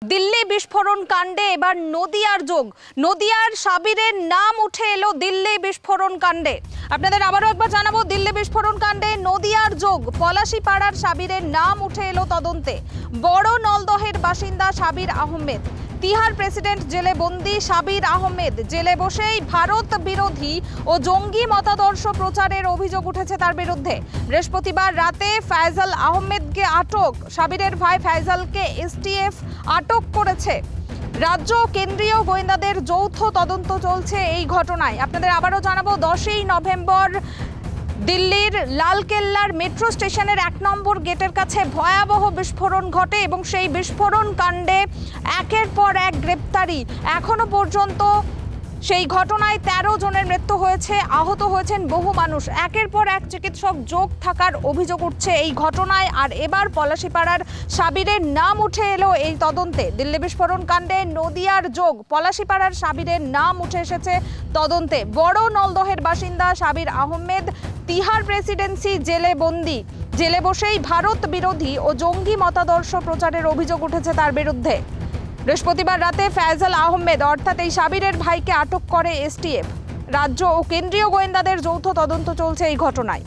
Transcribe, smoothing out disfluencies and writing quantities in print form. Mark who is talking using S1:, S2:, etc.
S1: দিল্লি বিস্ফোরণ কাণ্ডে এবার নদিয়ার যোগ। নদিয়ার সাবিরের নাম উঠে এলো দিল্লি বিস্ফোরণ কাণ্ডে। আপনাদের আবারও একবার জানাবো, দিল্লি বিস্ফোরণ কাণ্ডে নদিয়ার যোগ। পলাশীপাড়ার সাবিরের নাম উঠে এলো তদন্তে। বড় নলদহের বাসিন্দা সাবির আহমেদ, তিহার প্রেসিডেন্ট জেলে বন্দি সাবির আহমেদ জেলে বসেই ভারত বিরোধী ও জঙ্গি মতাদর্শ প্রচারের অভিযোগ উঠেছে তার বিরুদ্ধে। বৃহস্পতিবার রাতে ফয়সাল আহমেদকে আটক। সাবিরের ভাই ফয়সালকে এসটিএফ আটক করেছে। রাজ্য ও কেন্দ্রীয় গোয়েন্দাদের যৌথ তদন্ত চলছে এই ঘটনায়। আপনাদের আবারও জানাবো, 10ই নভেম্বর দিল্লির লালকেল্লার মেট্রো স্টেশনের 1 নম্বর গেটের কাছে ভয়াবহ বিস্ফোরণ ঘটে এবং সেই বিস্ফোরণ কাণ্ডে একের পর এক গ্রেপ্তারি। এখনো পর্যন্ত সেই ঘটনায় 13 জনের মৃত্যু হয়েছে, আহত হয়েছেন বহু মানুষ। একের পর এক চিকিৎসক যোগ থাকার অভিযোগ উঠছে এই ঘটনায়। আর এবার পলাশীপাড়ার সাবিরের নাম উঠে এলো এই তদন্তে। দিল্লি বিস্ফোরণ কাণ্ডে নদিয়ার যোগ। পলাশীপাড়ার সাবিরের নাম উঠে এসেছে তদন্তে। বড় নলদহের বাসিন্দা সাবির আহমেদ তিহার প্রেসিডেন্সি জেলে বন্দি, জেলে বসেই ভারত বিরোধী ও জঙ্গি মতাদর্শ প্রচারের অভিযোগ উঠেছে তার বিরুদ্ধে। বৃহস্পতিবার রাতে ফয়সাল আহমেদ অর্থাৎ এই সাবিরের ভাইকে আটক করে এসটিএফ। রাজ্য ও কেন্দ্রীয় গোয়েন্দাদের যৌথ তদন্ত চলছে এই ঘটনায়।